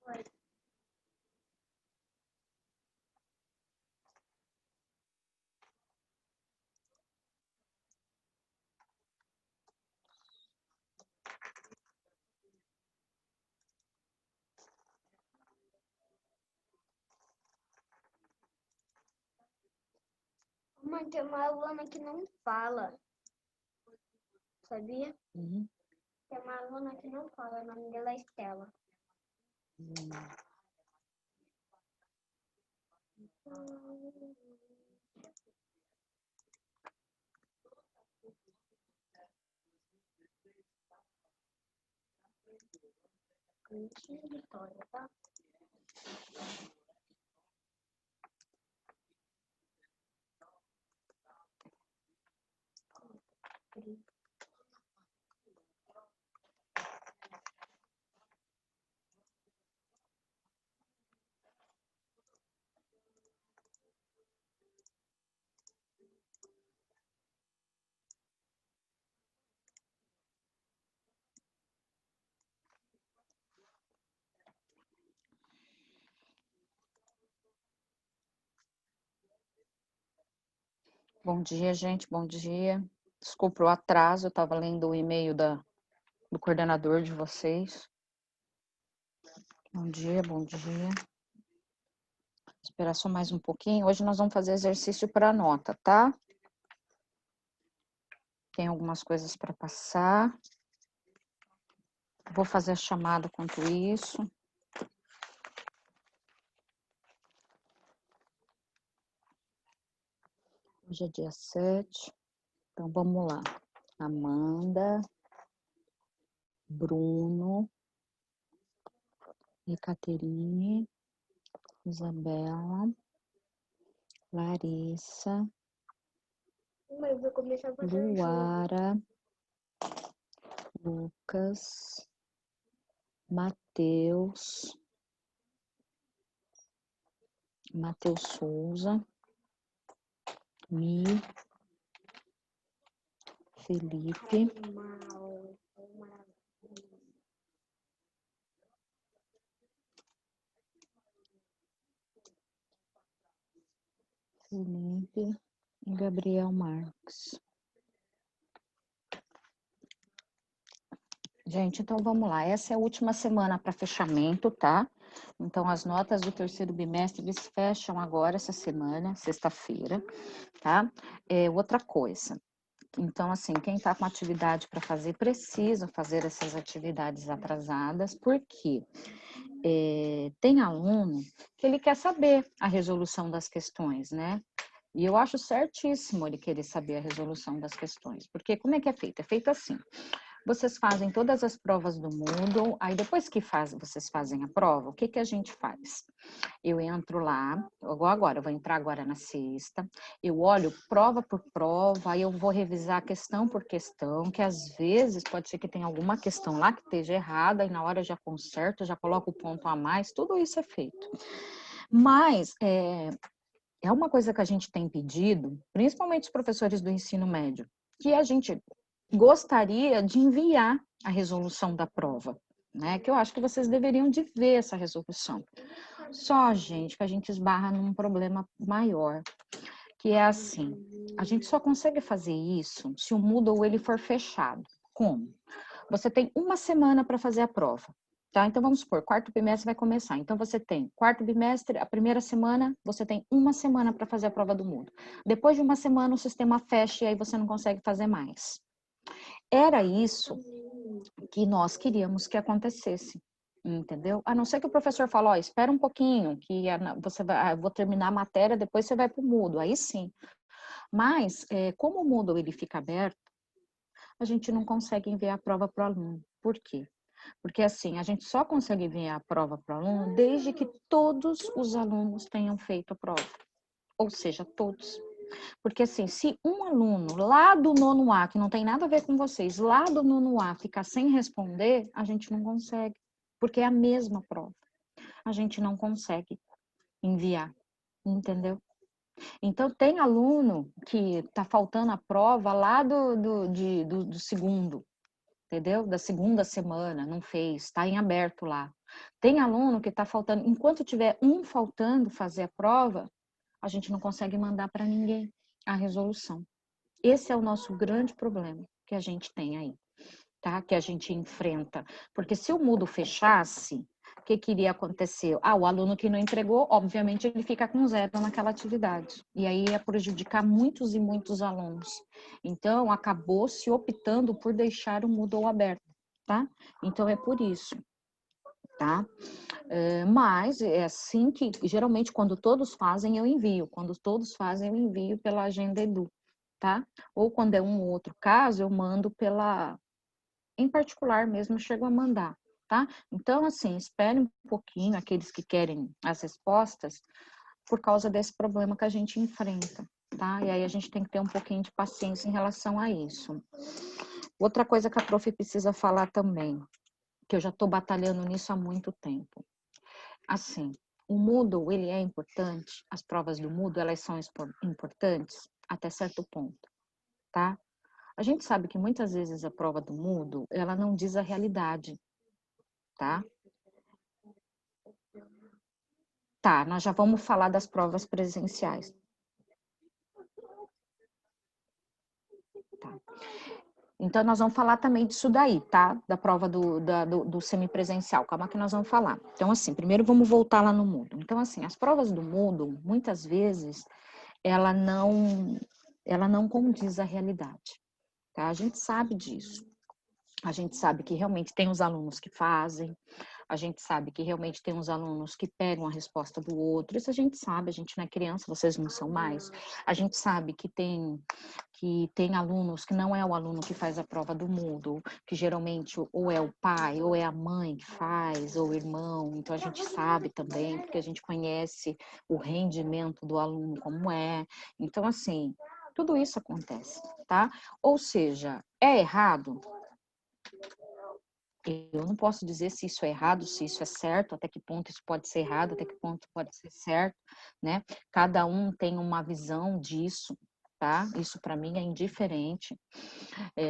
Mãe, tem uma aluna que não fala, sabia? Uhum. Tem uma aluna que não fala, o nome dela é Estela. Vitória, tá? Bom dia, gente, bom dia. Desculpa o atraso, eu estava lendo o e-mail do coordenador de vocês. Bom dia, bom dia. Esperar só mais um pouquinho. Hoje nós vamos fazer exercício para nota, tá? Tem algumas coisas para passar. Vou fazer a chamada quanto isso. Hoje é dia 7. Então, vamos lá. Amanda, Bruno, Ecaterine, Isabela, Larissa, Mãe, eu vou começar a fazer o jogo. Luara, Lucas, Matheus Souza, Mi, Felipe, e Gabriel Marques. Gente, então vamos lá. Essa é a última semana para fechamento, tá? Então, as notas do terceiro bimestre, eles fecham agora essa semana, sexta-feira, tá? Outra coisa. Então, assim, quem está com atividade para fazer, precisa fazer essas atividades atrasadas, porque tem aluno que ele quer saber a resolução das questões, né? E eu acho certíssimo ele querer saber a resolução das questões, porque como é que é feito? É feito assim. Vocês fazem todas as provas do Moodle, aí depois que vocês fazem a prova, o que que a gente faz? Eu entro lá, igual agora, eu vou entrar agora na sexta, eu olho prova por prova, aí eu vou revisar questão por questão, que às vezes pode ser que tenha alguma questão lá que esteja errada, e na hora eu já conserto, já coloco o ponto a mais, tudo isso é feito. Mas é uma coisa que a gente tem pedido, principalmente os professores do ensino médio, que a gente gostaria de enviar a resolução da prova, né? Que eu acho que vocês deveriam de ver essa resolução. Só, gente, que a gente esbarra num problema maior, que é assim, a gente só consegue fazer isso se o Moodle ele for fechado. Como? Você tem uma semana para fazer a prova. Tá? Então, vamos supor, quarto bimestre vai começar. Então, você tem quarto bimestre, a primeira semana, você tem uma semana para fazer a prova do Moodle. Depois de uma semana, o sistema fecha e aí você não consegue fazer mais. Era isso que nós queríamos que acontecesse, entendeu? A não ser que o professor fale, ó, espera um pouquinho, que você vai, eu vou terminar a matéria, depois você vai para o Moodle, aí sim. Mas, como o Moodle ele fica aberto, a gente não consegue enviar a prova para o aluno. Por quê? Porque assim, a gente só consegue enviar a prova para o aluno desde que todos os alunos tenham feito a prova. Ou seja, todos. Porque assim, se um aluno lá do nono A, que não tem nada a ver com vocês, lá do nono A ficar sem responder, a gente não consegue. Porque é a mesma prova. A gente não consegue enviar, entendeu? Então, tem aluno que está faltando a prova lá do segundo, entendeu? Da segunda semana, não fez, está em aberto lá. Tem aluno que está faltando, enquanto tiver um faltando fazer a prova, a gente não consegue mandar para ninguém a resolução. Esse é o nosso grande problema que a gente tem aí, tá? Que a gente enfrenta. Porque se o Moodle fechasse, o que iria acontecer? O aluno que não entregou, obviamente, ele fica com 0 naquela atividade. E aí ia prejudicar muitos e muitos alunos. Então, acabou se optando por deixar o Moodle aberto, tá? Então, é por isso, tá? Mas é assim que, geralmente, quando todos fazem, eu envio. Quando todos fazem, eu envio pela Agenda Edu, tá? Ou quando é um ou outro caso, eu mando em particular mesmo, eu chego a mandar, tá? Então, assim, espere um pouquinho aqueles que querem as respostas por causa desse problema que a gente enfrenta, tá? E aí a gente tem que ter um pouquinho de paciência em relação a isso. Outra coisa que a prof precisa falar também, que eu já estou batalhando nisso há muito tempo. Assim, o Moodle, ele é importante, as provas do Moodle, elas são importantes até certo ponto, tá? A gente sabe que muitas vezes a prova do Moodle, ela não diz a realidade, tá? Tá, nós já vamos falar das provas presenciais. Tá. Então, nós vamos falar também disso daí, tá? Da prova do semipresencial. Calma que nós vamos falar. Então, assim, primeiro vamos voltar lá no Moodle. Então, assim, as provas do Moodle, muitas vezes, ela não condiz à realidade, tá? A gente sabe disso. A gente sabe que realmente tem os alunos que fazem, a gente sabe que realmente tem uns alunos que pegam a resposta do outro, isso a gente sabe, a gente não é criança, vocês não são mais. A gente sabe que tem alunos que não é o aluno que faz a prova do Moodle, que geralmente ou é o pai, ou é a mãe que faz, ou o irmão, então a gente sabe também, porque a gente conhece o rendimento do aluno como é. Então, assim, tudo isso acontece, tá? Ou seja, é errado? Eu não posso dizer se isso é errado, se isso é certo, até que ponto isso pode ser errado, até que ponto pode ser certo, né? Cada um tem uma visão disso, tá? Isso para mim é indiferente.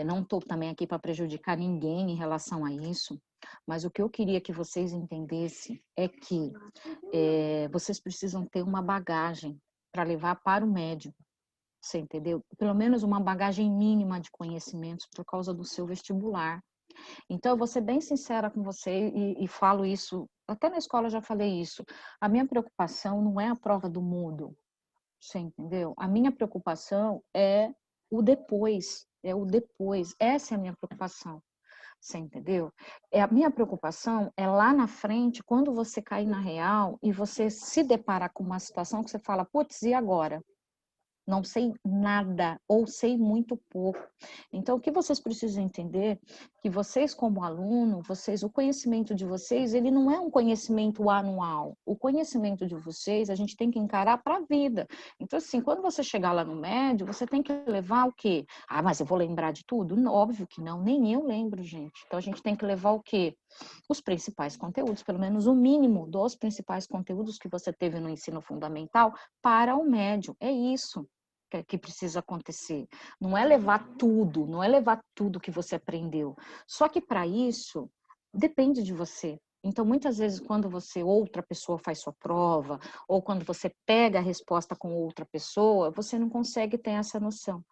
Não estou também aqui para prejudicar ninguém em relação a isso, mas o que eu queria que vocês entendessem é que vocês precisam ter uma bagagem para levar para o médio. Você entendeu? Pelo menos uma bagagem mínima de conhecimentos por causa do seu vestibular. Então, eu vou ser bem sincera com você e falo isso, até na escola eu já falei isso. A minha preocupação não é a prova do Moodle, você entendeu? A minha preocupação é o depois, Essa é a minha preocupação, você entendeu? A minha preocupação é lá na frente, quando você cair na real e você se deparar com uma situação que você fala, putz, e agora? Não sei nada ou sei muito pouco. Então, o que vocês precisam entender que vocês como aluno, o conhecimento de vocês, ele não é um conhecimento anual. O conhecimento de vocês, a gente tem que encarar para a vida. Então, assim, quando você chegar lá no médio, você tem que levar o quê? Mas eu vou lembrar de tudo? Óbvio que não, nem eu lembro, gente. Então, a gente tem que levar o quê? Os principais conteúdos, pelo menos o mínimo dos principais conteúdos que você teve no ensino fundamental para o médio. É isso que precisa acontecer. Não é levar tudo que você aprendeu. Só que para isso, depende de você. Então, muitas vezes, quando outra pessoa faz sua prova, ou quando você pega a resposta com outra pessoa, você não consegue ter essa noção.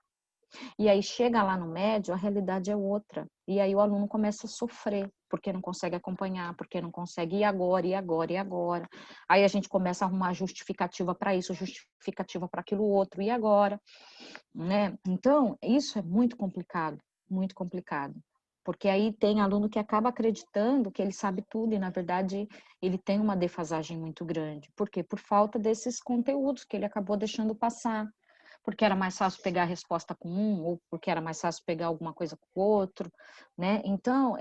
E aí chega lá no médio, a realidade é outra. E aí o aluno começa a sofrer, porque não consegue acompanhar, porque não consegue ir agora, e agora, e agora. Aí a gente começa a arrumar justificativa para isso, justificativa para aquilo outro, e agora, né? Então, isso é muito complicado, muito complicado. Porque aí tem aluno que acaba acreditando que ele sabe tudo e, na verdade, ele tem uma defasagem muito grande. Por quê? Por falta desses conteúdos que ele acabou deixando passar, porque era mais fácil pegar a resposta com um, ou porque era mais fácil pegar alguma coisa com o outro, né? Então,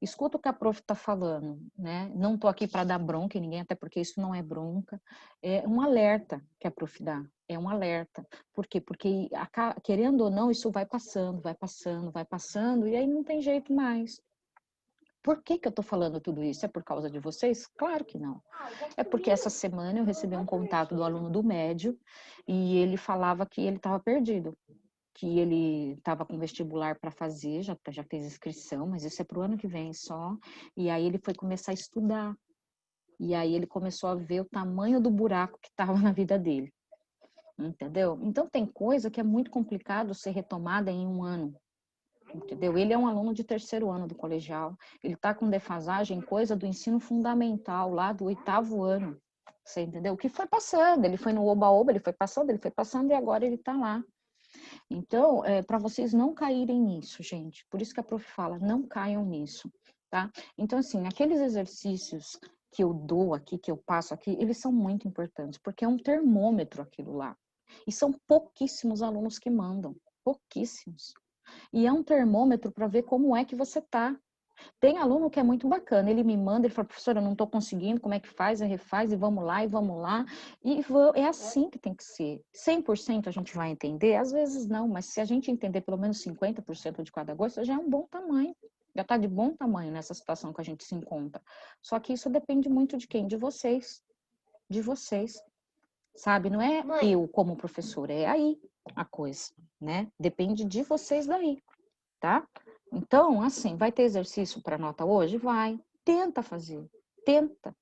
escuta o que a prof está falando, né? Não estou aqui para dar bronca em ninguém, até porque isso não é bronca. É um alerta que a prof dá, é um alerta. Por quê? Porque, querendo ou não, isso vai passando, vai passando, vai passando, e aí não tem jeito mais. Por que eu estou falando tudo isso? É por causa de vocês? Claro que não. É porque essa semana eu recebi um contato do aluno do médio e ele falava que ele estava perdido. que ele estava com vestibular para fazer, já fez inscrição, mas isso é para o ano que vem só. E aí ele foi começar a estudar. E aí ele começou a ver o tamanho do buraco que estava na vida dele. Entendeu? Então tem coisa que é muito complicado ser retomada em um ano. Entendeu? Ele é um aluno de 3º ano do colegial. Ele está com defasagem, coisa do ensino fundamental, lá do 8º ano. Você entendeu? O que foi passando? Ele foi no oba-oba, ele foi passando e agora ele está lá. Então, para vocês não caírem nisso, gente. Por isso que a prof fala, não caiam nisso, tá? Então, assim, aqueles exercícios que eu dou aqui, que eu passo aqui, eles são muito importantes, porque é um termômetro aquilo lá. E são pouquíssimos alunos que mandam, pouquíssimos. E é um termômetro para ver como é que você tá. Tem aluno que é muito bacana, ele me manda, ele fala, professora, eu não estou conseguindo, como é que faz? Refaz, e vamos lá, e é assim que tem que ser. 100% a gente vai entender? Às vezes não, mas se a gente entender pelo menos 50% de cada coisa, já é um bom tamanho, já está de bom tamanho nessa situação que a gente se encontra. Só que isso depende muito de quem? De vocês, sabe? Não é Mãe. eu como professora, é aí a coisa, né? Depende de vocês daí, tá? Então, assim, vai ter exercício para nota hoje? Vai. Tenta fazer. Tenta.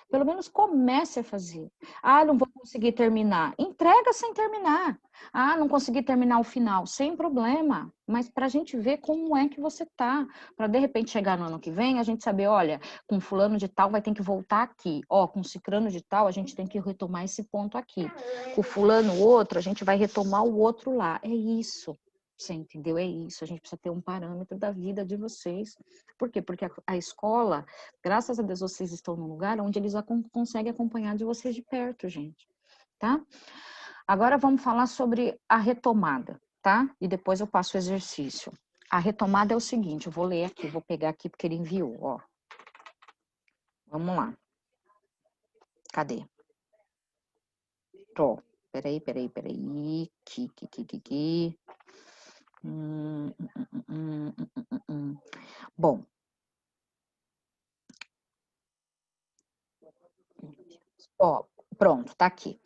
Pelo menos comece a fazer. Ah, não vou conseguir terminar. Entrega sem terminar. Ah, não consegui terminar o final. Sem problema. Mas para a gente ver como é que você tá. Para de repente chegar no ano que vem, a gente saber, olha, com fulano de tal vai ter que voltar aqui. Ó, com ciclano de tal, a gente tem que retomar esse ponto aqui. Com fulano outro, a gente vai retomar o outro lá. É isso. Você entendeu? É isso. A gente precisa ter um parâmetro da vida de vocês. Por quê? Porque a escola, graças a Deus, vocês estão num lugar onde eles conseguem acompanhar de vocês de perto, gente. Tá? Agora vamos falar sobre a retomada, tá? E depois eu passo o exercício. A retomada é o seguinte, eu vou ler aqui, vou pegar aqui porque ele enviou, ó. Vamos lá. Cadê? Tô. Peraí. Aqui. Bom. Ó, pronto, tá aqui.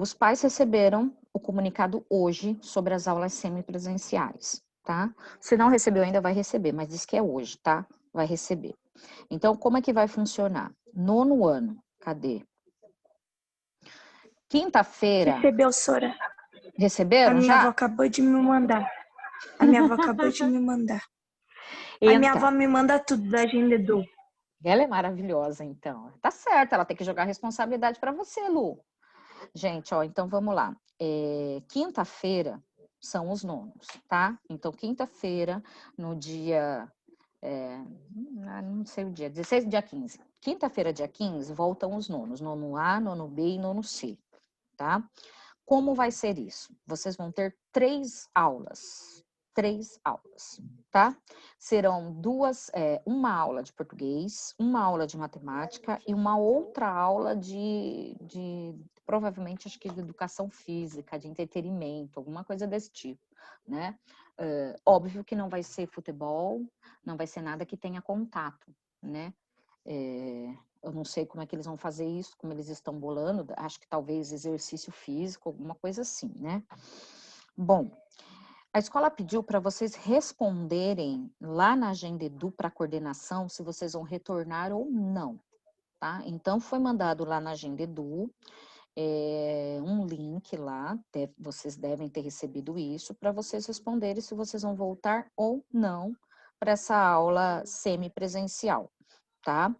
Os pais receberam o comunicado hoje sobre as aulas semipresenciais, tá? Se não recebeu ainda, vai receber, mas diz que é hoje, tá? Vai receber. Então, como é que vai funcionar? 9º ano, cadê? Quinta-feira. Recebeu, Sora. A Receberam minha avó já? acabou de me mandar. A minha avó acabou de me mandar. A minha avó Então, me manda tudo da Agenda Edu. ela é maravilhosa, então. Tá certo, ela tem que jogar responsabilidade para você, Lu. Gente, ó, então vamos lá. Quinta-feira são os nonos, tá? Então, quinta-feira, no dia, não sei o dia, 16, dia 15. Quinta-feira, dia 15, voltam os nonos, nono A, nono B e nono C, tá? Como vai ser isso? Vocês vão ter 3 aulas, tá? Serão uma aula de português, uma aula de matemática e uma outra aula de provavelmente, acho que de educação física, de entretenimento, alguma coisa desse tipo, né? Óbvio que não vai ser futebol, não vai ser nada que tenha contato, né? Eu não sei como é que eles vão fazer isso, como eles estão bolando, acho que talvez exercício físico, alguma coisa assim, né? Bom, a escola pediu para vocês responderem lá na Agenda Edu para coordenação se vocês vão retornar ou não, tá? Então, foi mandado lá na Agenda Edu um link lá, vocês devem ter recebido isso, para vocês responderem se vocês vão voltar ou não para essa aula semipresencial, tá?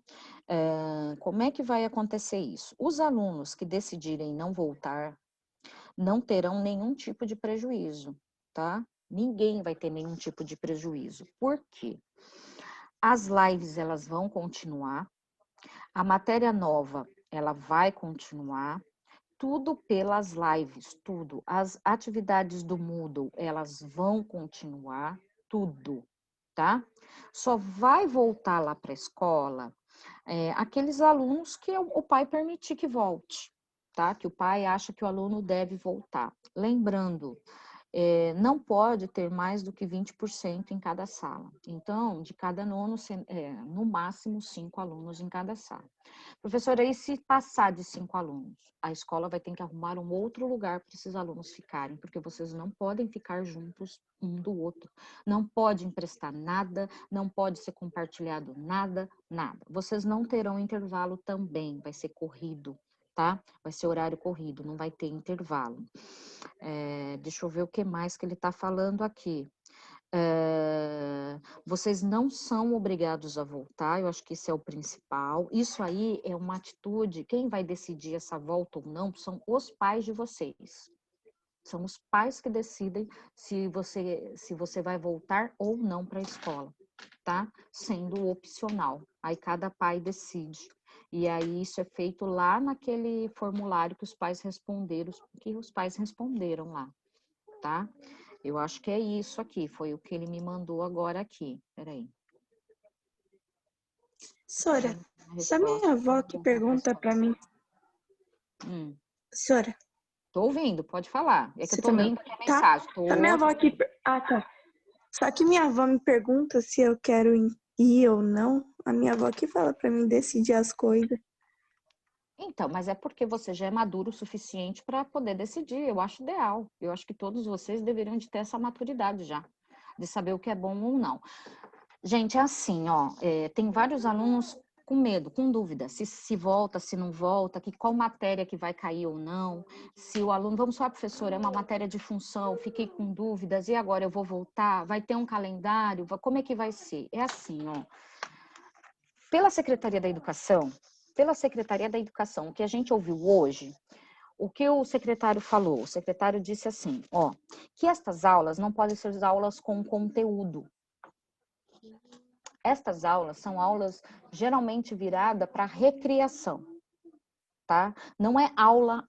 Como é que vai acontecer isso? Os alunos que decidirem não voltar não terão nenhum tipo de prejuízo, tá? Ninguém vai ter nenhum tipo de prejuízo. Por quê? As lives, elas vão continuar, a matéria nova, ela vai continuar, tudo pelas lives, tudo. As atividades do Moodle, elas vão continuar, tudo, tá? Só vai voltar lá para a escola aqueles alunos que o pai permitir que volte, tá? Que o pai acha que o aluno deve voltar. Lembrando, não pode ter mais do que 20% em cada sala. Então, de cada aluno, no máximo 5 alunos em cada sala. Professora, e se passar de 5 alunos? A escola vai ter que arrumar um outro lugar para esses alunos ficarem, porque vocês não podem ficar juntos um do outro. Não pode emprestar nada, não pode ser compartilhado nada, nada. Vocês não terão intervalo também, vai ser corrido, tá? Vai ser horário corrido, não vai ter intervalo. Deixa eu ver o que mais que ele está falando aqui. Vocês não são obrigados a voltar, eu acho que isso é o principal. Isso aí é uma atitude, quem vai decidir essa volta ou não são os pais de vocês. São os pais que decidem se você vai voltar ou não para a escola, tá? Sendo opcional. Aí cada pai decide. E aí isso é feito lá naquele formulário que os pais responderam lá, tá? Eu acho que é isso aqui, foi o que ele me mandou agora aqui. Peraí. Sora, só minha avó que pergunta pra mim. Sora, Tô ouvindo, pode falar. É que você eu tô tá lendo aqui a mensagem. Tá minha avó aqui. Ah, tá. Só que minha avó me pergunta se eu quero ir ou não. A minha avó que fala pra mim decidir as coisas. Então, mas é porque você já é maduro o suficiente para poder decidir. Eu acho ideal. Eu acho que todos vocês deveriam de ter essa maturidade já, de saber o que é bom ou não. Gente, é assim, ó, tem vários alunos com medo, com dúvida, se volta, se não volta, qual matéria que vai cair ou não, se o aluno, vamos só, professora, é uma matéria de função, fiquei com dúvidas, e agora eu vou voltar? Vai ter um calendário? Como é que vai ser? É assim, ó, pela Secretaria da Educação, o que a gente ouviu hoje, o que o secretário falou? O secretário disse assim, ó, que estas aulas não podem ser aulas com conteúdo. Estas aulas são aulas geralmente viradas para recreação, tá? Não é aula.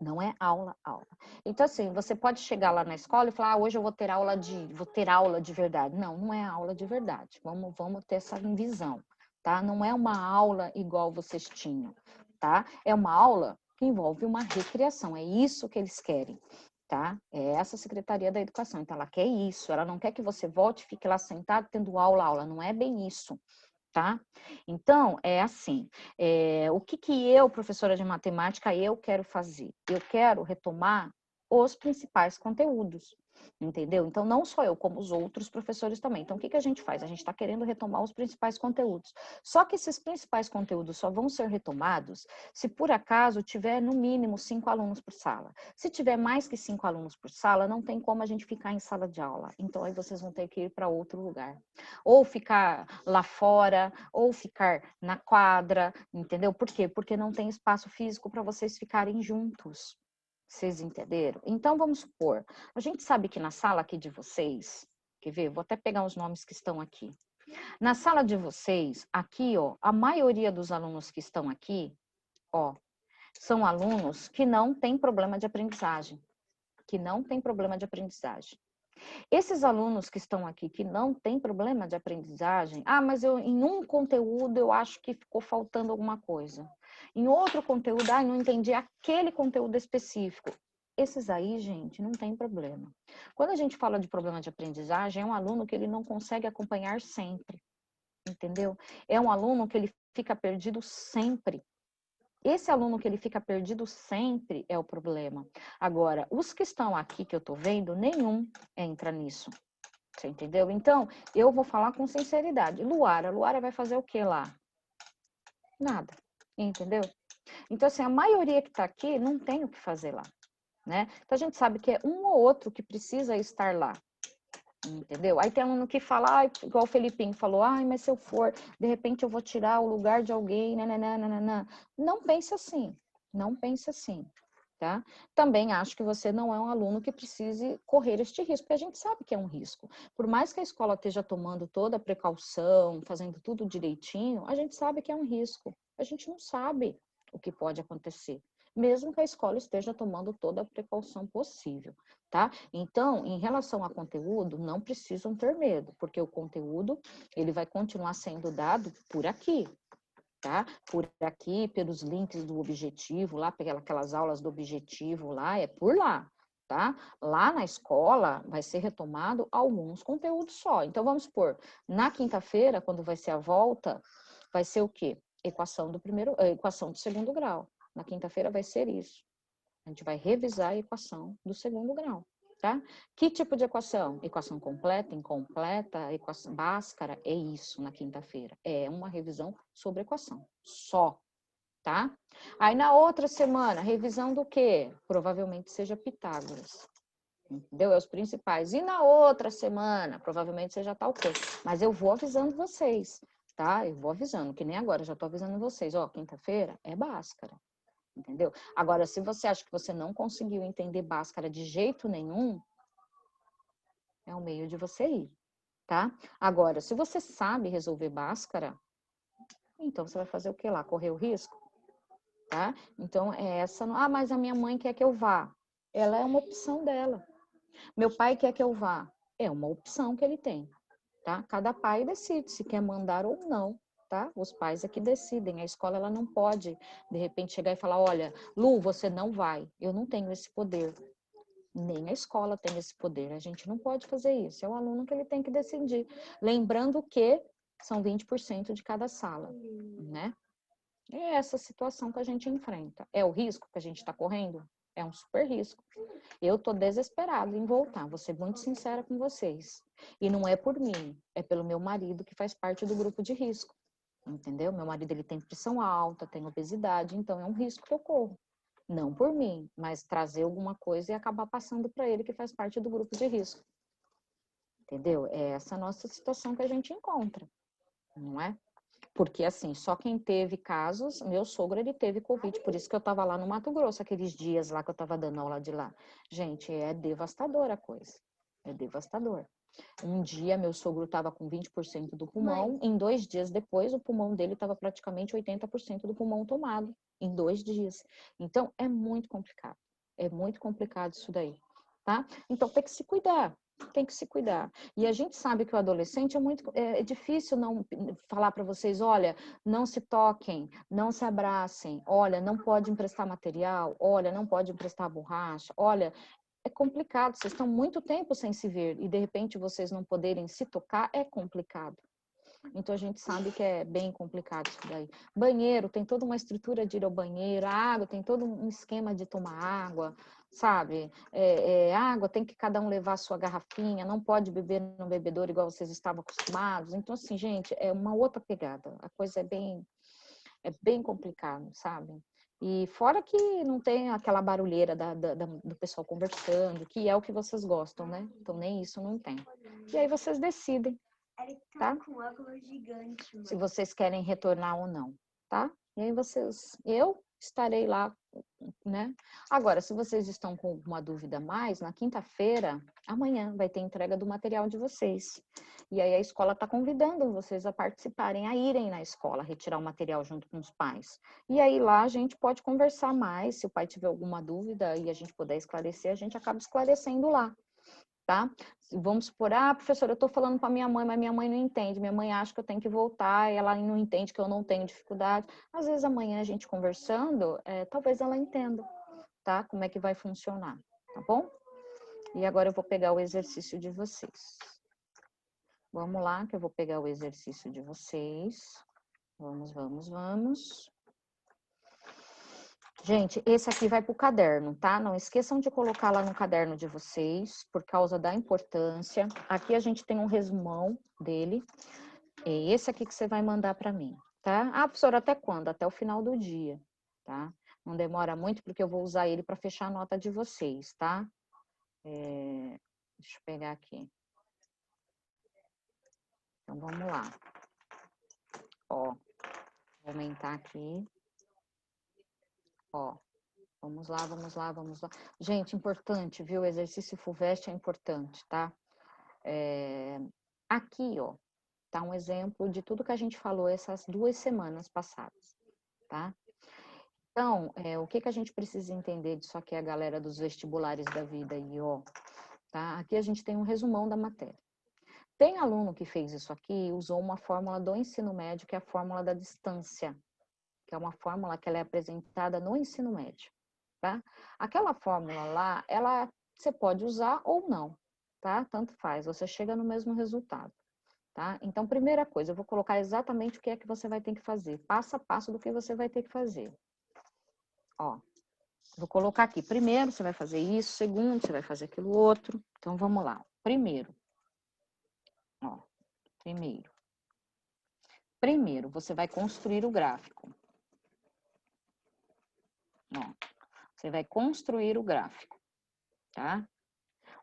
Não é aula. Então, assim, você pode chegar lá na escola e falar, hoje eu vou ter aula de verdade. Não, não é aula de verdade. Vamos ter essa visão, tá? Não é uma aula igual vocês tinham, tá? É uma aula que envolve uma recreação. É isso que eles querem, tá? É essa Secretaria da Educação. Então, ela quer isso. Ela não quer que você volte e fique lá sentado tendo aula. Não é bem isso, tá? Então, é assim, o que eu, professora de matemática, eu quero fazer? Eu quero retomar os principais conteúdos, entendeu? Então, não só eu, como os outros professores também. Então, o que a gente faz? A gente está querendo retomar os principais conteúdos. Só que esses principais conteúdos só vão ser retomados se, por acaso, tiver, no mínimo, 5 alunos por sala. Se tiver mais que 5 alunos por sala, não tem como a gente ficar em sala de aula. Então, aí vocês vão ter que ir para outro lugar. Ou ficar lá fora, ou ficar na quadra, entendeu? Por quê? Porque não tem espaço físico para vocês ficarem juntos. Vocês entenderam? Então, vamos supor, a gente sabe que na sala aqui de vocês, quer ver? Vou até pegar os nomes que estão aqui. Na sala de vocês, aqui, ó, a maioria dos alunos que estão aqui, ó, são alunos que não têm problema de aprendizagem. Esses alunos que estão aqui, que não têm problema de aprendizagem, mas em um conteúdo eu acho que ficou faltando alguma coisa. Em outro conteúdo, não entendi aquele conteúdo específico. Esses aí, gente, não tem problema. Quando a gente fala de problema de aprendizagem, é um aluno que ele não consegue acompanhar sempre, entendeu? É um aluno que ele fica perdido sempre. Esse aluno que ele fica perdido sempre é o problema. Agora, os que estão aqui que eu tô vendo, nenhum entra nisso. Você entendeu? Então, eu vou falar com sinceridade. Luara vai fazer o que lá? Nada. Entendeu? Então, assim, a maioria que tá aqui não tem o que fazer lá, né? Então, a gente sabe que é um ou outro que precisa estar lá. Entendeu? Aí tem aluno que fala, igual o Felipinho falou, mas se eu for, de repente eu vou tirar o lugar de alguém, nananana. Não pense assim, tá? Também acho que você não é um aluno que precise correr este risco, porque a gente sabe que é um risco. Por mais que a escola esteja tomando toda a precaução, fazendo tudo direitinho, a gente sabe que é um risco. A gente não sabe o que pode acontecer, mesmo que a escola esteja tomando toda a precaução possível, tá? Então, em relação a conteúdo, não precisam ter medo, porque o conteúdo, ele vai continuar sendo dado por aqui, tá? Por aqui, pelos links do objetivo lá, aquelas aulas do objetivo lá, é por lá, tá? Lá na escola vai ser retomado alguns conteúdos só. Então, vamos supor, na quinta-feira, quando vai ser a volta, vai ser o quê? Equação do segundo grau. Na quinta-feira vai ser isso. A gente vai revisar a equação do segundo grau, tá? Que tipo de equação? Equação completa, incompleta, equação báscara? É isso na quinta-feira. É uma revisão sobre equação, só, tá? Aí na outra semana, revisão do quê? Provavelmente seja Pitágoras. Entendeu? É os principais. E na outra semana, provavelmente seja tal coisa. Mas eu vou avisando vocês, tá? Eu vou avisando, que nem agora, já tô avisando vocês. Ó, quinta-feira é Bhaskara. Entendeu? Agora, se você acha que você não conseguiu entender Bhaskara de jeito nenhum, é o meio de você ir, tá? Agora, se você sabe resolver Bhaskara, então você vai fazer o que lá? Correr o risco, tá? Então, é essa... Ah, mas a minha mãe quer que eu vá. Ela é uma opção dela. Meu pai quer que eu vá. É uma opção que ele tem, tá? Cada pai decide se quer mandar ou não. Tá? Os pais é que decidem. A escola ela não pode, de repente, chegar e falar: olha, Lu, você não vai. Eu não tenho esse poder. Nem a escola tem esse poder. A gente não pode fazer isso. É o aluno que ele tem que decidir. Lembrando que são 20% de cada sala, né? É essa situação que a gente enfrenta. É o risco que a gente está correndo? É um super risco. Eu tô desesperada em voltar, vou ser muito sincera com vocês. E não é por mim, é pelo meu marido que faz parte do grupo de risco. Entendeu? Meu marido ele tem pressão alta, tem obesidade, então é um risco que eu corro. Não por mim, mas trazer alguma coisa e acabar passando para ele que faz parte do grupo de risco. Entendeu? É essa nossa situação que a gente encontra, não é? Porque assim, só quem teve casos, meu sogro ele teve Covid, por isso que eu tava lá no Mato Grosso, aqueles dias lá que eu tava dando aula de lá. Gente, é devastadora a coisa. É devastador. Um dia meu sogro estava com 20% do pulmão, em 2 dias depois o pulmão dele estava praticamente 80% do pulmão tomado, em 2 dias. Então é muito complicado. É muito complicado isso daí, tá? Então tem que se cuidar. Tem que se cuidar. E a gente sabe que o adolescente é difícil não falar para vocês, olha, não se toquem, não se abracem, olha, não pode emprestar material, olha, não pode emprestar borracha, olha, é complicado, vocês estão muito tempo sem se ver e de repente vocês não poderem se tocar, é complicado. Então a gente sabe que é bem complicado isso daí. Banheiro, tem toda uma estrutura de ir ao banheiro, a água, tem todo um esquema de tomar água, sabe? Água, tem que cada um levar a sua garrafinha, não pode beber no bebedouro igual vocês estavam acostumados. Então, assim, gente, é uma outra pegada. A coisa é bem complicado, sabe? E fora que não tem aquela barulheira do pessoal conversando, que é o que vocês gostam, né? Então nem isso não tem. E aí vocês decidem, Ele tá? tá com óculos gigante, Se mãe. vocês querem retornar ou não, tá? E aí eu estarei lá, né? Agora, se vocês estão com uma dúvida a mais, na quinta-feira, amanhã, vai ter entrega do material de vocês. E aí a escola está convidando vocês a participarem, a irem na escola, retirar o material junto com os pais. E aí lá a gente pode conversar mais, se o pai tiver alguma dúvida e a gente puder esclarecer, a gente acaba esclarecendo lá. Tá? Vamos supor, professora, eu estou falando para minha mãe, mas minha mãe não entende. Minha mãe acha que eu tenho que voltar, e ela não entende que eu não tenho dificuldade. Às vezes amanhã a gente conversando, talvez ela entenda, tá? Como é que vai funcionar, tá bom? E agora eu vou pegar o exercício de vocês. Vamos lá, que eu vou pegar o exercício de vocês. Vamos, vamos, vamos. Gente, esse aqui vai para o caderno, tá? Não esqueçam de colocar lá no caderno de vocês, por causa da importância. Aqui a gente tem um resumão dele. É esse aqui que você vai mandar para mim, tá? Professora, até quando? Até o final do dia, tá? Não demora muito, porque eu vou usar ele para fechar a nota de vocês, tá? Deixa eu pegar aqui. Então, vamos lá. Ó, vou aumentar aqui. Ó. Vamos lá, vamos lá, vamos lá. Gente, importante, viu? O exercício FUVEST é importante, tá? Aqui, ó, tá um exemplo de tudo que a gente falou essas 2 semanas passadas, tá? Então, o que a gente precisa entender disso aqui, a galera dos vestibulares da vida aí, ó, tá? Aqui a gente tem um resumão da matéria. Tem aluno que fez isso aqui e usou uma fórmula do ensino médio, que é a fórmula da distância, que é uma fórmula que ela é apresentada no ensino médio. Tá? Aquela fórmula lá, ela você pode usar ou não, tá? Tanto faz, você chega no mesmo resultado, tá? Então, primeira coisa, eu vou colocar exatamente o que é que você vai ter que fazer, passo a passo do que você vai ter que fazer. Ó, vou colocar aqui, primeiro você vai fazer isso, segundo você vai fazer aquilo outro. Então, vamos lá. Primeiro, ó, primeiro você vai construir o gráfico. Ó, você vai construir o gráfico, tá?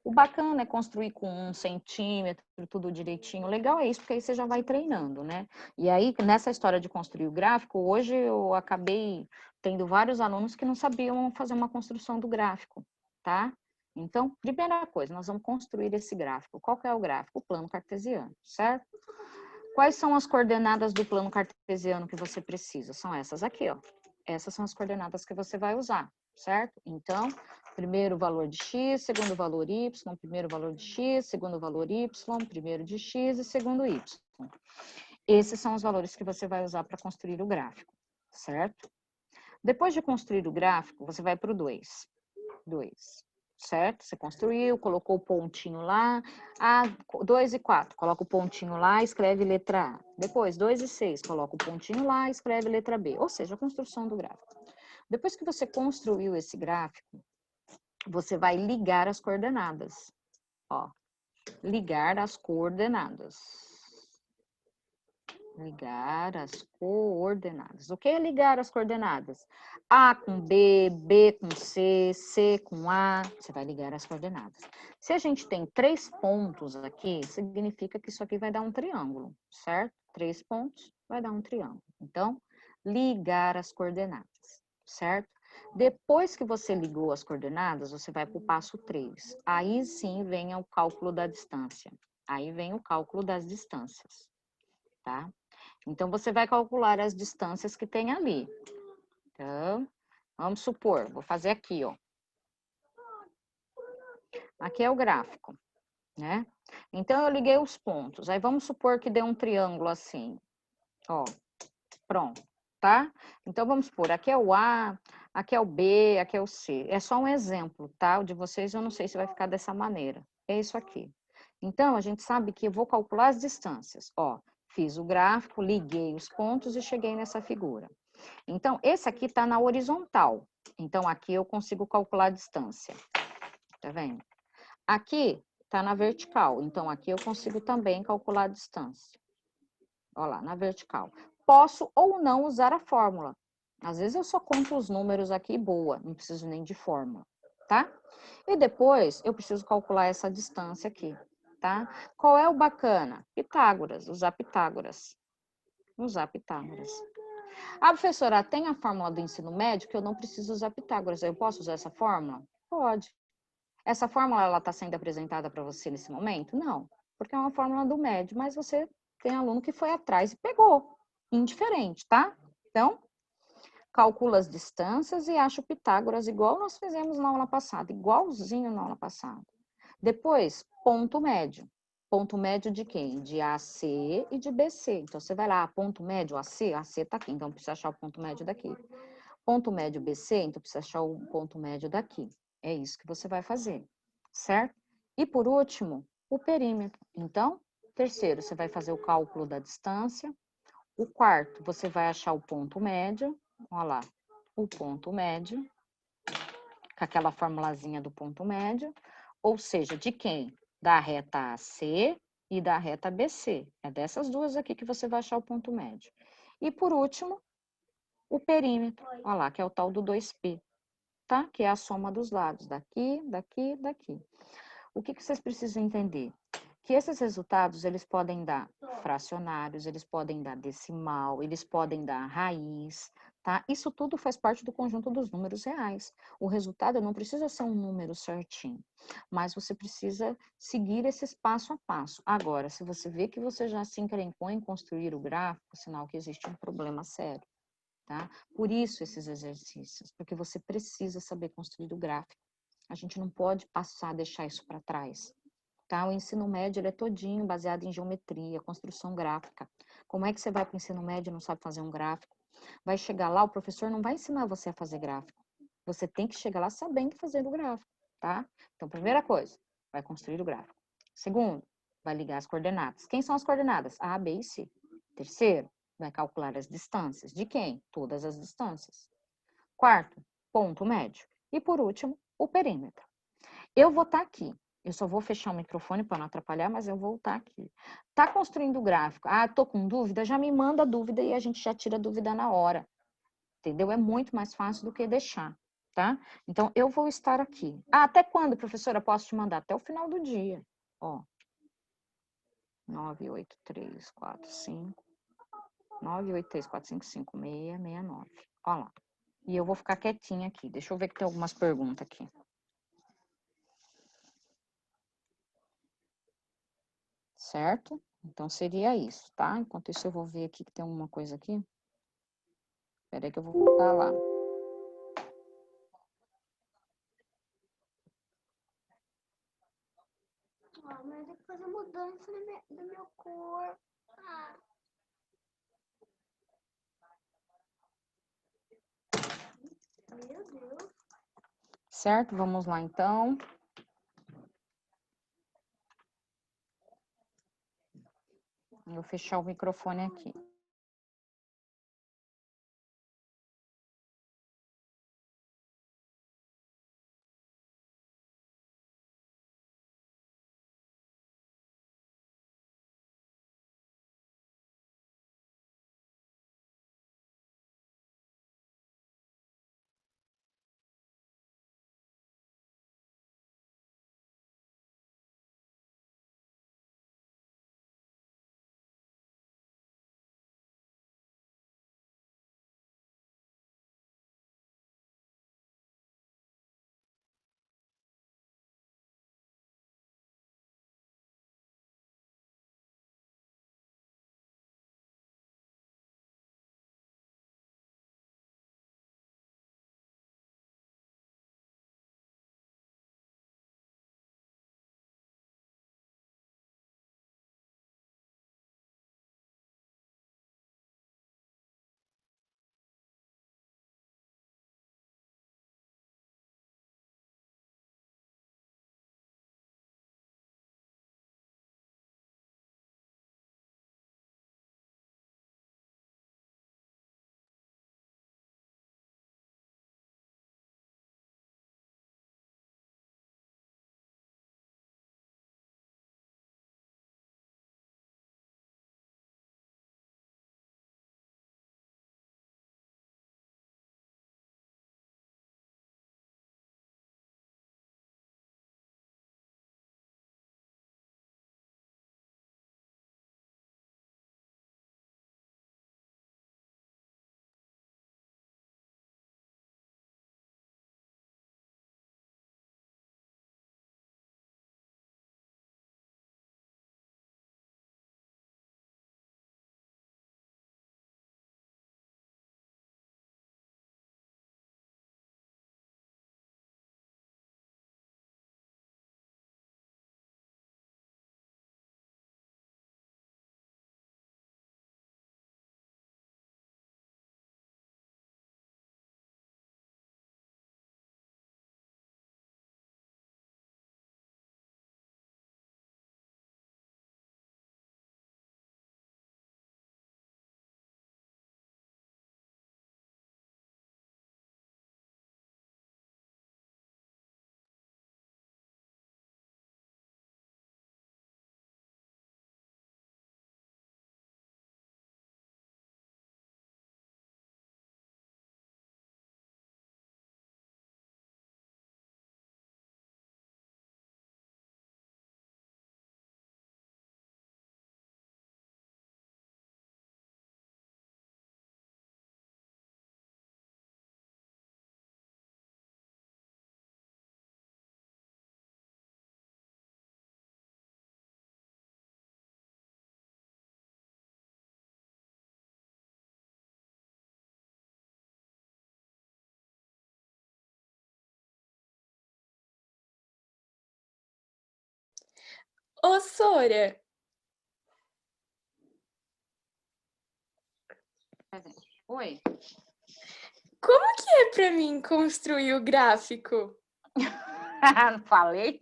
O bacana é construir com 1 centímetro, tudo direitinho. O legal é isso, porque aí você já vai treinando, né? E aí, nessa história de construir o gráfico, hoje eu acabei tendo vários alunos que não sabiam fazer uma construção do gráfico, tá? Então, primeira coisa, nós vamos construir esse gráfico. Qual que é o gráfico? O plano cartesiano, certo? Quais são as coordenadas do plano cartesiano que você precisa? São essas aqui, ó. Essas são as coordenadas que você vai usar, certo? Então, primeiro valor de x, segundo valor y, primeiro valor de x, segundo valor y, primeiro de x e segundo y. Esses são os valores que você vai usar para construir o gráfico, certo? Depois de construir o gráfico, você vai para o 2. 2, certo? Você construiu, colocou o pontinho lá. 2 e 4, coloca o pontinho lá, escreve letra A. Depois, 2 e 6, coloca o pontinho lá, escreve letra B. Ou seja, a construção do gráfico. Depois que você construiu esse gráfico, você vai ligar as coordenadas. Ó, ligar as coordenadas. Ligar as coordenadas. O que é ligar as coordenadas? A com B, B com C, C com A. Você vai ligar as coordenadas. Se a gente tem 3 pontos aqui, significa que isso aqui vai dar um triângulo, certo? 3 pontos vai dar um triângulo. Então, ligar as coordenadas, certo? Depois que você ligou as coordenadas, você vai para o passo 3. Aí sim vem o cálculo da distância. Aí vem o cálculo das distâncias, tá? Então, você vai calcular as distâncias que tem ali. Então, vamos supor, vou fazer aqui, ó. Aqui é o gráfico, né? Então, eu liguei os pontos. Aí, vamos supor que dê um triângulo assim. Ó, pronto, tá? Então, vamos supor, aqui é o A, aqui é o B, aqui é o C. É só um exemplo, tá? O de vocês, eu não sei se vai ficar dessa maneira. É isso aqui. Então, a gente sabe que eu vou calcular as distâncias. Ó, fiz o gráfico, liguei os pontos e cheguei nessa figura. Então, esse aqui está na horizontal. Então, aqui eu consigo calcular a distância. Tá vendo? Aqui está na vertical. Então, aqui eu consigo também calcular a distância. Olha lá, na vertical. Posso ou não usar a fórmula. Às vezes eu só conto os números aqui, boa. Não preciso nem de fórmula, tá? E depois eu preciso calcular essa distância aqui, tá? Qual é o bacana? Pitágoras, usar Pitágoras. Usar Pitágoras. Ah, professora, tem a fórmula do ensino médio que eu não preciso usar Pitágoras. Eu posso usar essa fórmula? Pode. Essa fórmula, ela está sendo apresentada para você nesse momento? Não, porque é uma fórmula do médio, mas você tem aluno que foi atrás e pegou. Indiferente, tá? Então, calcula as distâncias e acha o Pitágoras igual nós fizemos na aula passada, igualzinho na aula passada. Depois, ponto médio. Ponto médio de quem? De AC e de BC. Então, você vai lá, ponto médio AC está aqui, então precisa achar o ponto médio daqui. Ponto médio BC, então precisa achar o ponto médio daqui. É isso que você vai fazer, certo? E por último, o perímetro. Então, terceiro, você vai fazer o cálculo da distância. O quarto, você vai achar o ponto médio. Olha lá, o ponto médio, com aquela formulazinha do ponto médio. Ou seja, de quem? Da reta AC e da reta BC. É dessas duas aqui que você vai achar o ponto médio. E por último, o perímetro. Olha lá, que é o tal do 2π, tá? Que é a soma dos lados, daqui, daqui, daqui. O que vocês precisam entender? Que esses resultados, eles podem dar fracionários, eles podem dar decimal, eles podem dar raiz, tá? Isso tudo faz parte do conjunto dos números reais. O resultado não precisa ser um número certinho, mas você precisa seguir esses passo a passo. Agora, se você vê que você já se encrencou em construir o gráfico, sinal que existe um problema sério, tá? Por isso esses exercícios, porque você precisa saber construir o gráfico. A gente não pode deixar isso para trás. Tá? O ensino médio ele é todinho baseado em geometria, construção gráfica. Como é que você vai para o ensino médio e não sabe fazer um gráfico? Vai chegar lá, o professor não vai ensinar você a fazer gráfico. Você tem que chegar lá sabendo fazer o gráfico. tá? Então, primeira coisa, vai construir o gráfico. Segundo, vai ligar as coordenadas. Quem são as coordenadas? A, B e C. Terceiro, vai calcular as distâncias. De quem? Todas as distâncias. Quarto, ponto médio. E por último, o perímetro. Eu vou estar aqui. Eu só vou fechar o microfone para não atrapalhar, mas eu vou estar aqui. Tá construindo o gráfico? Ah, tô com dúvida? Já me manda a dúvida e a gente já tira a dúvida na hora. Entendeu? É muito mais fácil do que deixar, tá? Então, eu vou estar aqui. Ah, até quando, professora? Posso te mandar? Até o final do dia. Ó. 9, 8, 3, 4, 5. 9, 8, 3, 4, 5, 5, 6, 6, 9. Ó lá. E eu vou ficar quietinha aqui. Deixa eu ver que tem algumas perguntas aqui. Certo? Então, seria isso, tá? Enquanto isso, eu vou ver aqui que tem alguma coisa aqui. Espera aí que eu vou voltar lá. Ah, mas tem que fazer mudança do meu corpo. Ah. Meu Deus. Certo? Vamos lá, então. Eu vou fechar o microfone aqui. Ô, Sora, Oi. como que é pra mim construir o gráfico? Não falei?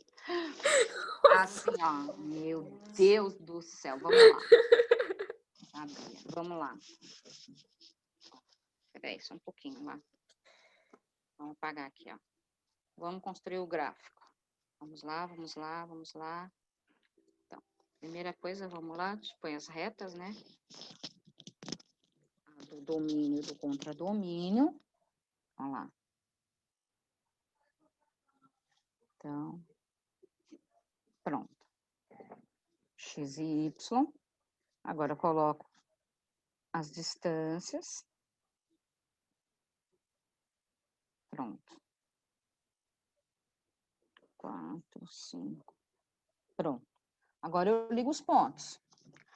Assim, ó. Meu Deus do céu. Vamos lá. Abrir. Vamos lá. Peraí, só um pouquinho lá. Vamos apagar aqui, ó. Vamos construir o gráfico. Vamos lá, vamos lá, vamos lá. Então, primeira coisa, vamos lá. Põe as retas, né? Do domínio, do contradomínio. Vamos lá. Então, pronto. X e Y. Agora eu coloco as distâncias. Pronto. 4, 5. Pronto. Agora eu ligo os pontos.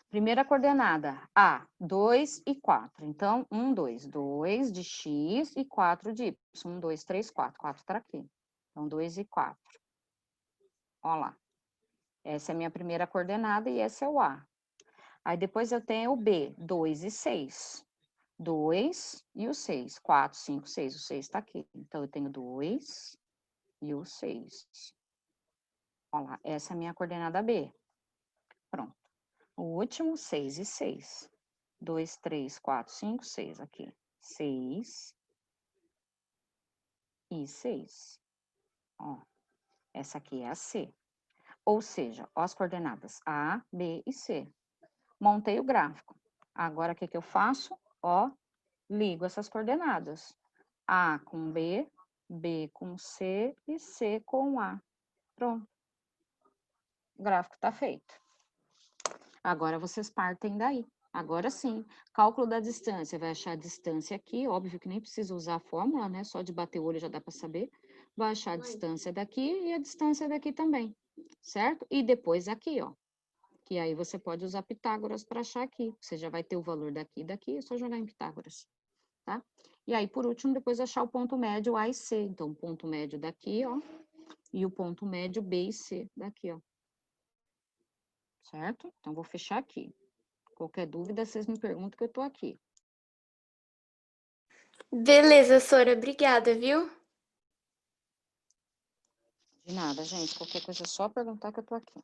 Primeira coordenada, A, 2 e 4. Então, 1, 2. 2 de X e 4 de Y. 1, 2, 3, 4. 4 está aqui. Então, 2 e 4. Olha lá. Essa é a minha primeira coordenada e esse é o A. Aí depois eu tenho o B, 2 e 6. 2 e o 6. 4, 5, 6. O 6 está aqui. Então, eu tenho 2 e o 6. Olha lá, essa é a minha coordenada B. Pronto. O último, 6 e 6. 2, 3, 4, 5, 6 aqui. 6 e 6. Ó, essa aqui é a C. Ou seja, ó, as coordenadas A, B e C. Montei o gráfico. Agora, o que que eu faço? Ó, ligo essas coordenadas. A com B, B com C e C com A. Pronto. O gráfico está feito. Agora, vocês partem daí. Agora sim, cálculo da distância. Vai achar a distância aqui, óbvio que nem precisa usar a fórmula, né? Só de bater o olho já dá para saber. Vai achar a distância daqui e a distância daqui também, certo? E depois aqui, ó. Que aí você pode usar Pitágoras para achar aqui. Você já vai ter o valor daqui e daqui, é só jogar em Pitágoras, tá? E aí, por último, depois achar o ponto médio A e C. Então, o ponto médio daqui, ó, e o ponto médio B e C daqui, ó. Certo? Então, vou fechar aqui. Qualquer dúvida, vocês me perguntam que eu tô aqui. Beleza, Sora, obrigada, viu? De nada, gente. Qualquer coisa é só perguntar que eu tô aqui.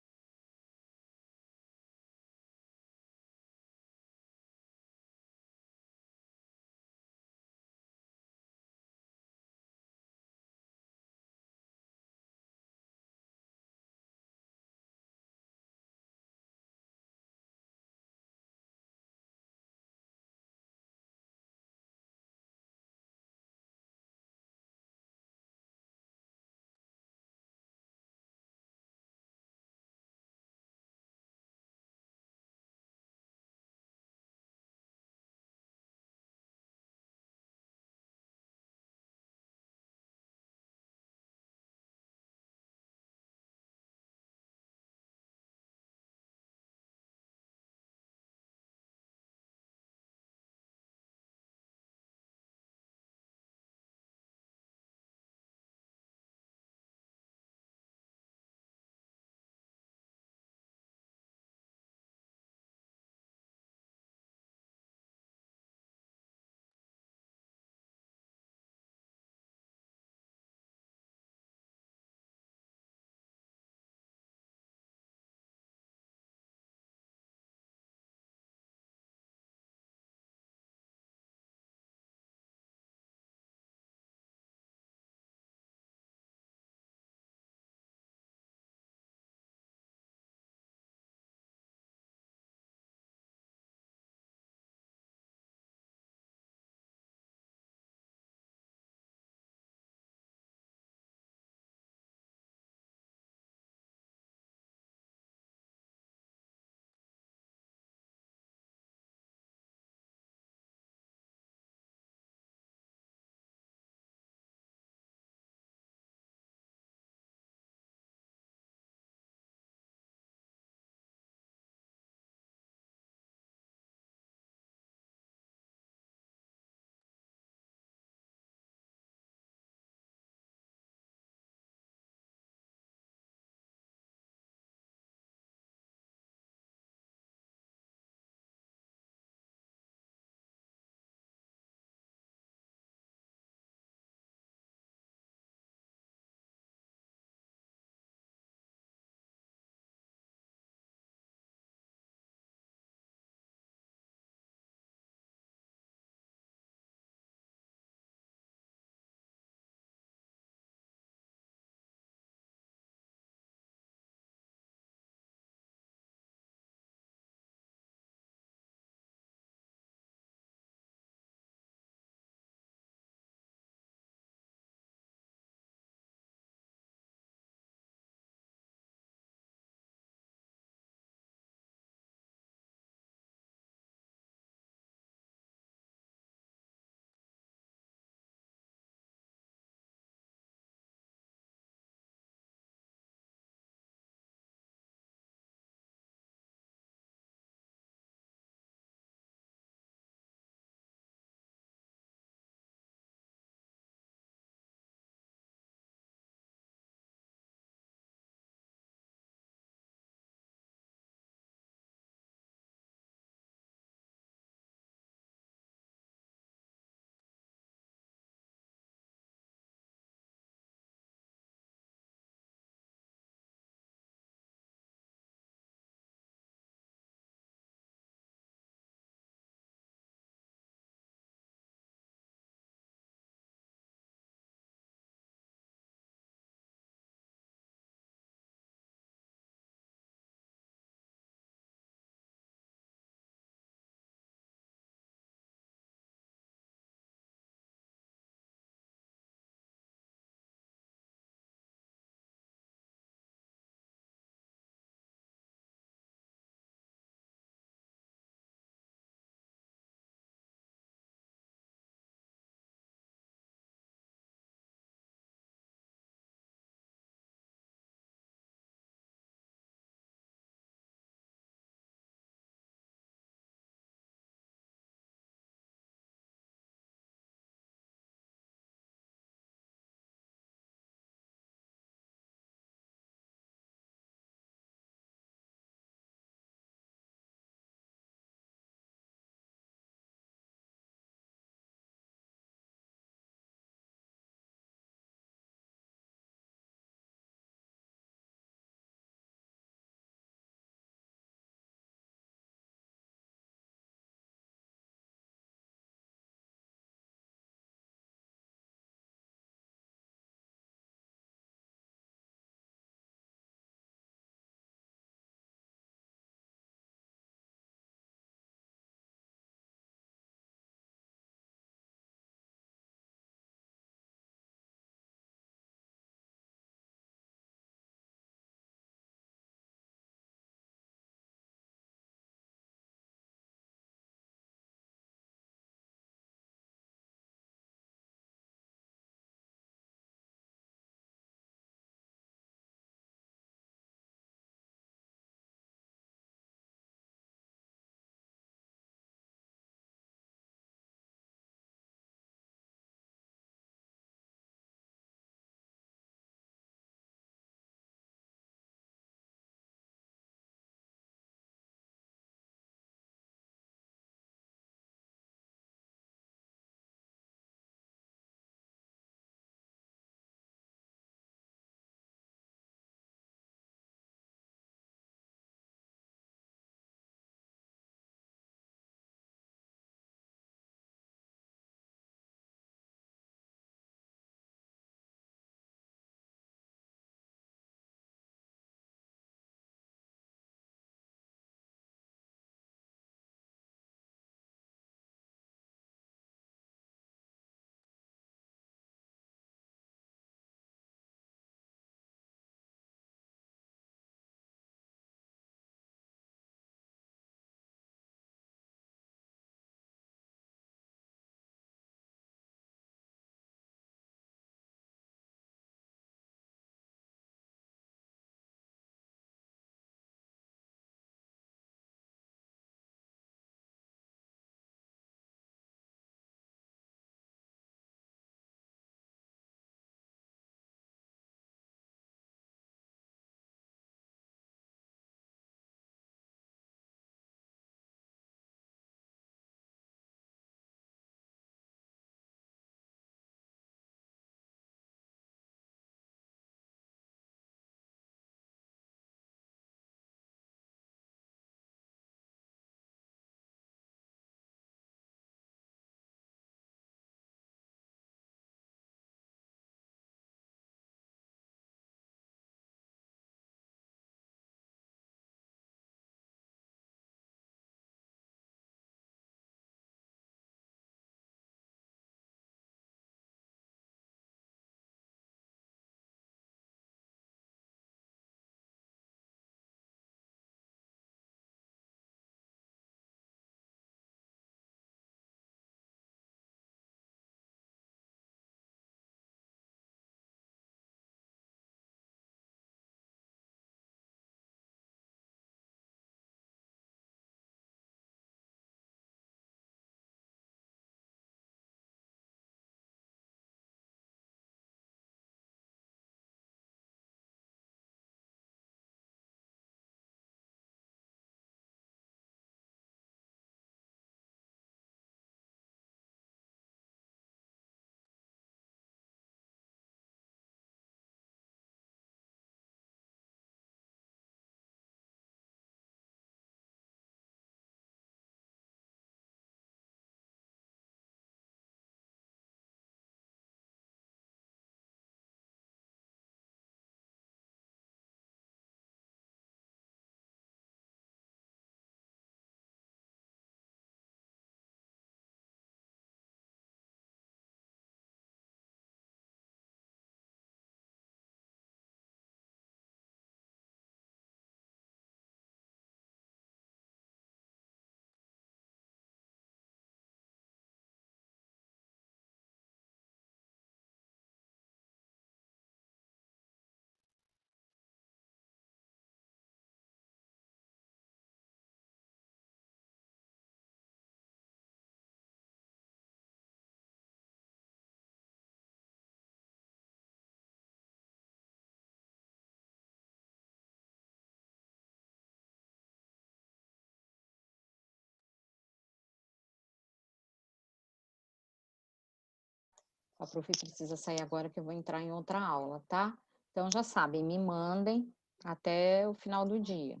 A prof precisa sair agora que eu vou entrar em outra aula, tá? Então já sabem, me mandem até o final do dia.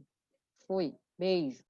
Fui, beijo.